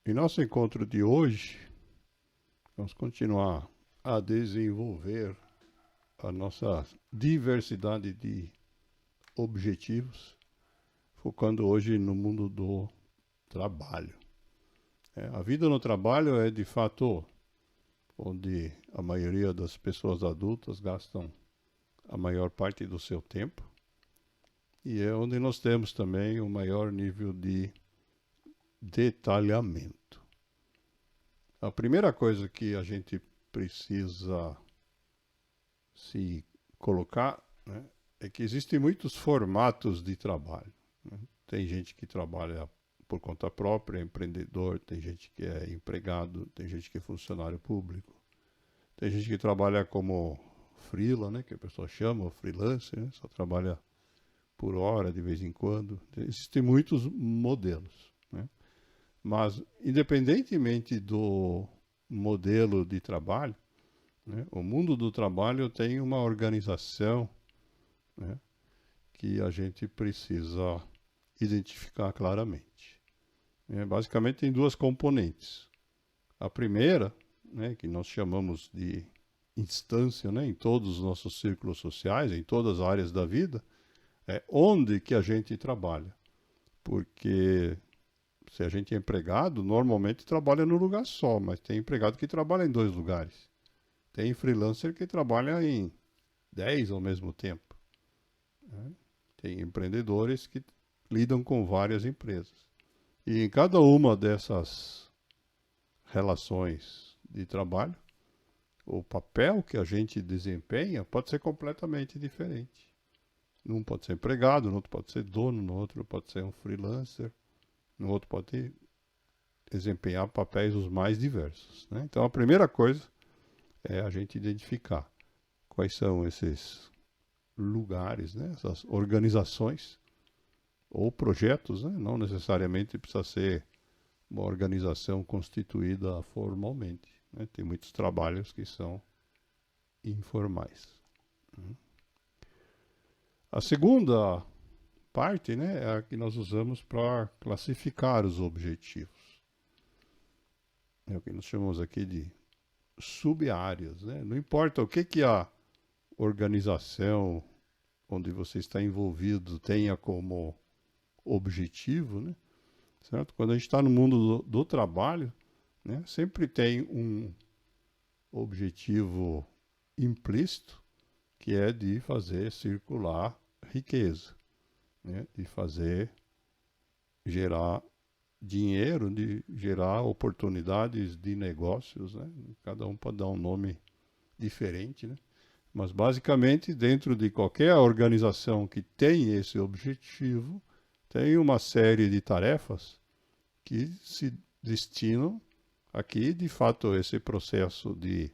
Em nosso encontro de hoje, vamos continuar a desenvolver a nossa diversidade de objetivos, focando hoje no mundo do trabalho. A vida no trabalho é, de fato, onde a maioria das pessoas adultas gastam a maior parte do seu tempo e é onde nós temos também o maior nível de detalhamento. A primeira coisa que a gente precisa se colocar, né, é que existem muitos formatos de trabalho. Né? Tem gente que trabalha por conta própria, é empreendedor, tem gente que é empregado, tem gente que é funcionário público, tem gente que trabalha como freela, né, que a pessoa chama, freelancer, né, só trabalha por hora de vez em quando. Existem muitos modelos. Né? Mas, independentemente do modelo de trabalho, né, o mundo do trabalho tem uma organização, né, que a gente precisa identificar claramente. Basicamente, tem duas componentes. A primeira, né, que nós chamamos de instância, né, em todos os nossos círculos sociais, em todas as áreas da vida, é onde que a gente trabalha. Porque se a gente é empregado, normalmente trabalha num lugar só, mas tem empregado que trabalha em 2 lugares. Tem freelancer que trabalha em 10 ao mesmo tempo. Né? Tem empreendedores que lidam com várias empresas. E em cada uma dessas relações de trabalho, o papel que a gente desempenha pode ser completamente diferente. Num pode ser empregado, no outro pode ser dono, no outro pode ser um freelancer, no outro pode desempenhar papéis os mais diversos. Né? Então, a primeira coisa é a gente identificar quais são esses lugares, né? Essas organizações ou projetos, né? Não necessariamente precisa ser uma organização constituída formalmente. Né? Tem muitos trabalhos que são informais. A segunda parte, né, é a que nós usamos para classificar os objetivos. É o que nós chamamos aqui de sub-áreas. Né? Não importa o que a organização onde você está envolvido tenha como objetivo, né? Certo? Quando a gente está no mundo do trabalho, né, sempre tem um objetivo implícito, que é de fazer circular riqueza, né, de fazer gerar dinheiro, de gerar oportunidades de negócios. Né? Cada um pode dar um nome diferente, né? Mas basicamente dentro de qualquer organização que tem esse objetivo, tem uma série de tarefas que se destinam a que, de fato, esse processo de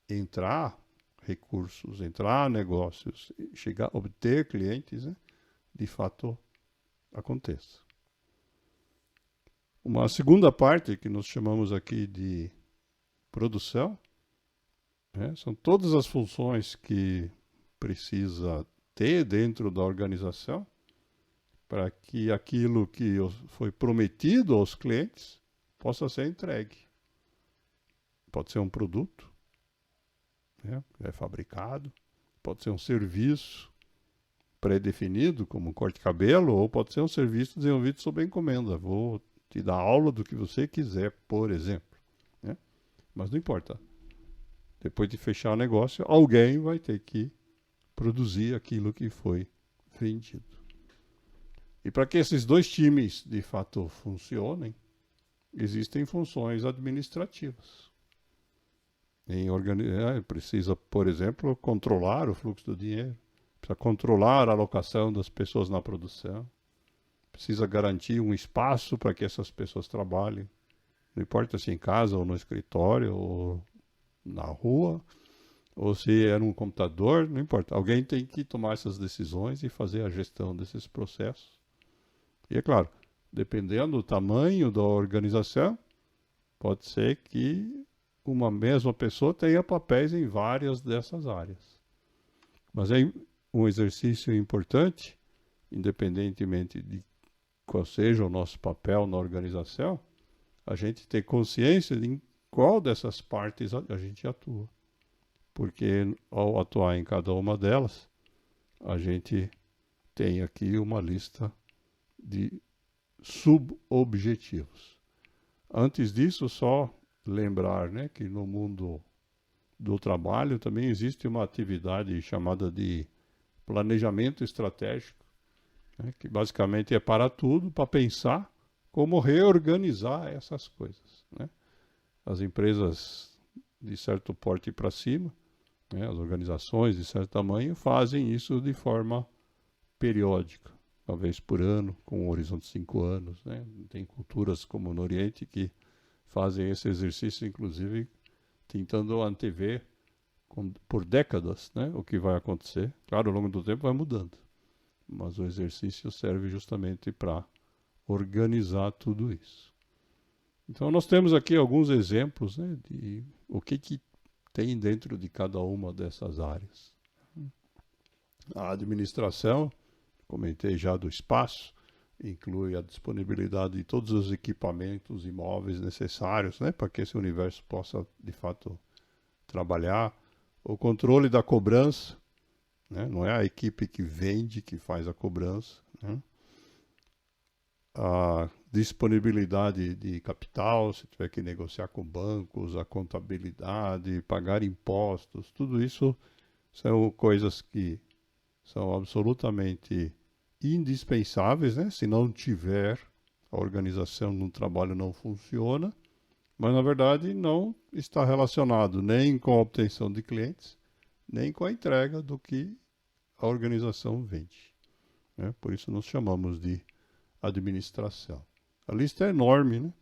entrar recursos, entrar negócios, chegar a obter clientes, né, de fato aconteça. Uma segunda parte que nós chamamos aqui de produção, né, são todas as funções que precisa ter dentro da organização para que aquilo que foi prometido aos clientes possa ser entregue. Pode ser um produto, né, é fabricado, pode ser um serviço pré-definido, como um corte de cabelo, ou pode ser um serviço desenvolvido sob encomenda. Vou te dar aula do que você quiser, por exemplo. Né? Mas não importa. Depois de fechar o negócio, alguém vai ter que produzir aquilo que foi vendido. E para que esses dois times, de fato, funcionem, existem funções administrativas. Precisa, por exemplo, controlar o fluxo do dinheiro, precisa controlar a alocação das pessoas na produção, precisa garantir um espaço para que essas pessoas trabalhem, não importa se em casa ou no escritório ou na rua, ou se é num computador, não importa. Alguém tem que tomar essas decisões e fazer a gestão desses processos. E é claro, dependendo do tamanho da organização, pode ser que uma mesma pessoa tenha papéis em várias dessas áreas. Mas é um exercício importante, independentemente de qual seja o nosso papel na organização, a gente ter consciência de em qual dessas partes a gente atua. Porque ao atuar em cada uma delas, a gente tem aqui uma lista de subobjetivos. Antes disso, só lembrar, né, que no mundo do trabalho também existe uma atividade chamada de planejamento estratégico, né, que basicamente é para tudo, para pensar como reorganizar essas coisas, né? As empresas de certo porte para cima, né, as organizações de certo tamanho, fazem isso de forma periódica, uma vez por ano, com um horizonte de 5 anos. Né? Tem culturas como no Oriente que fazem esse exercício, inclusive tentando antever por décadas, né, o que vai acontecer. Claro, ao longo do tempo vai mudando, mas o exercício serve justamente para organizar tudo isso. Então nós temos aqui alguns exemplos, né, de o que tem dentro de cada uma dessas áreas. A administração, comentei já do espaço, inclui a disponibilidade de todos os equipamentos e móveis necessários, né, para que esse universo possa, de fato, trabalhar. O controle da cobrança, né, não é a equipe que vende que faz a cobrança, né. A disponibilidade de capital, se tiver que negociar com bancos, a contabilidade, pagar impostos, tudo isso são coisas que são absolutamente indispensáveis, né? Se não tiver, a organização no trabalho não funciona, mas na verdade não está relacionado nem com a obtenção de clientes, nem com a entrega do que a organização vende, né? Por isso nós chamamos de administração. A lista é enorme, né?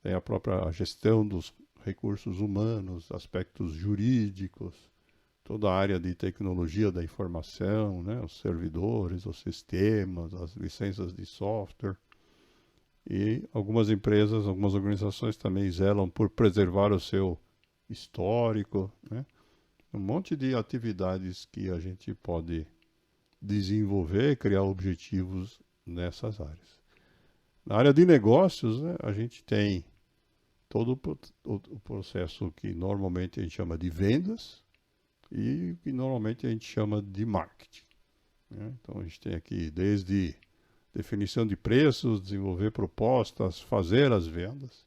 Tem a própria gestão dos recursos humanos, aspectos jurídicos, toda a área de tecnologia da informação, né? Os servidores, os sistemas, as licenças de software. E algumas empresas, algumas organizações também zelam por preservar o seu histórico, né? Um monte de atividades que a gente pode desenvolver, criar objetivos nessas áreas. Na área de negócios, né, a gente tem todo o processo que normalmente a gente chama de vendas e que normalmente a gente chama de marketing, né? Então a gente tem aqui desde definição de preços, desenvolver propostas, fazer as vendas,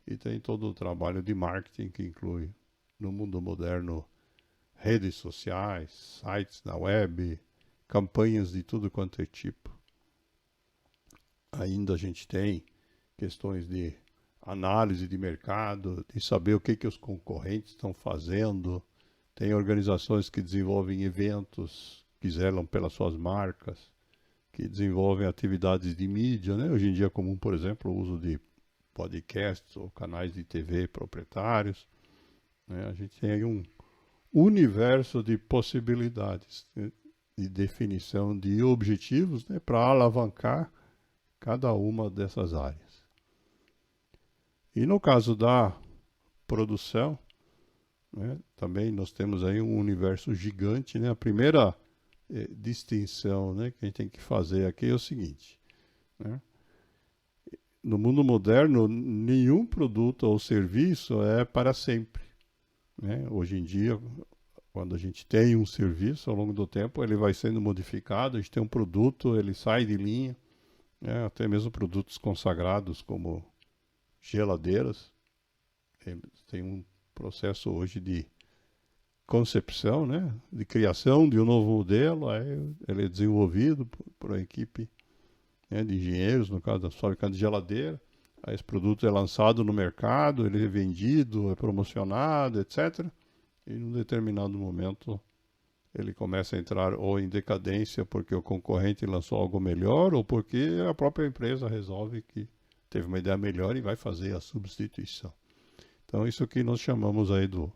e tem todo o trabalho de marketing que inclui, no mundo moderno, redes sociais, sites na web, campanhas de tudo quanto é tipo. Ainda a gente tem questões de análise de mercado, de saber o que os concorrentes estão fazendo. Tem organizações que desenvolvem eventos, que zelam pelas suas marcas, que desenvolvem atividades de mídia, né? Hoje em dia é comum, por exemplo, o uso de podcasts ou canais de TV proprietários, né? A gente tem aí um universo de possibilidades, né, de definição de objetivos, né, para alavancar cada uma dessas áreas. E no caso da produção, né, também nós temos aí um universo gigante, né? A primeira distinção, né, que a gente tem que fazer aqui é o seguinte, né? No mundo moderno, nenhum produto ou serviço é para sempre, né? Hoje em dia, quando a gente tem um serviço, ao longo do tempo, ele vai sendo modificado, a gente tem um produto, ele sai de linha, até mesmo produtos consagrados como geladeiras. Tem um processo hoje de concepção, né, de criação de um novo modelo, aí ele é desenvolvido por uma equipe, né, de engenheiros, no caso da fábrica de geladeira. Aí esse produto é lançado no mercado, ele é vendido, é promocionado, etc. E num determinado momento ele começa a entrar ou em decadência porque o concorrente lançou algo melhor ou porque a própria empresa resolve que teve uma ideia melhor e vai fazer a substituição. Então isso que nós chamamos aí do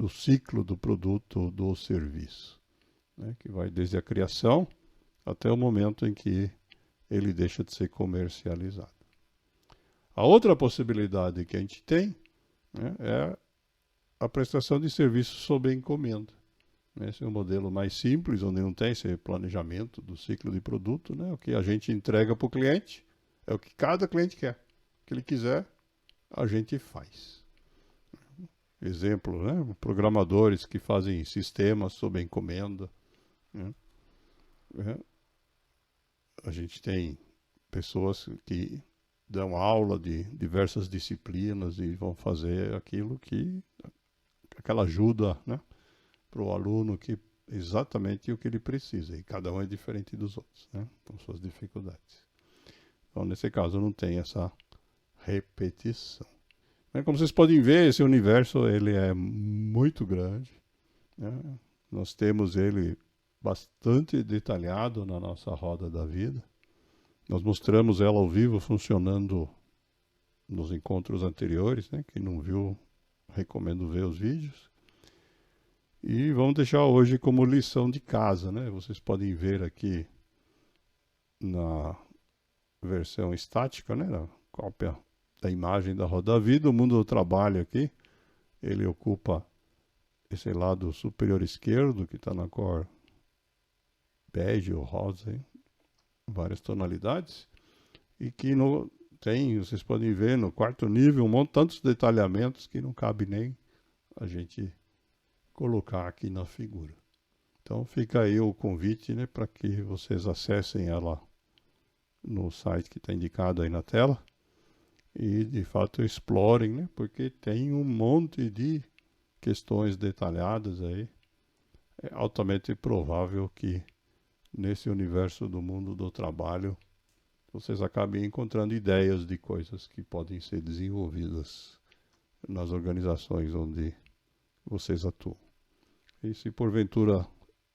ciclo do produto do serviço, né, que vai desde a criação até o momento em que ele deixa de ser comercializado. A outra possibilidade que a gente tem, né, é a prestação de serviços sob encomenda. Esse é um modelo mais simples, onde não tem esse planejamento do ciclo de produto, né? O que a gente entrega para o cliente é o que cada cliente quer. O que ele quiser, a gente faz. Exemplo, né? Programadores que fazem sistemas sob encomenda, né? A gente tem pessoas que dão aula de diversas disciplinas e vão fazer aquela ajuda, né, para o aluno que exatamente o que ele precisa. E cada um é diferente dos outros, né, com suas dificuldades. Então, nesse caso, não tem essa repetição. Como vocês podem ver, esse universo ele é muito grande, né? Nós temos ele bastante detalhado na nossa roda da vida. Nós mostramos ela ao vivo funcionando nos encontros anteriores, né? Quem não viu, recomendo ver os vídeos. E vamos deixar hoje como lição de casa, né? Vocês podem ver aqui na versão estática, né? Na cópia da imagem da roda da vida, o mundo do trabalho aqui, ele ocupa esse lado superior esquerdo, que está na cor bege ou rosa, hein? Várias tonalidades, e que vocês podem ver no quarto nível tantos detalhamentos que não cabe nem a gente colocar aqui na figura. Então fica aí o convite, né, para que vocês acessem ela no site que está indicado aí na tela e de fato explorem, né, porque tem um monte de questões detalhadas aí. É altamente provável que nesse universo do mundo do trabalho vocês acabem encontrando ideias de coisas que podem ser desenvolvidas nas organizações onde vocês atuam. E se porventura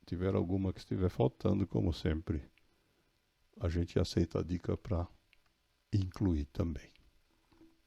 tiver alguma que estiver faltando, como sempre, a gente aceita a dica para incluir também.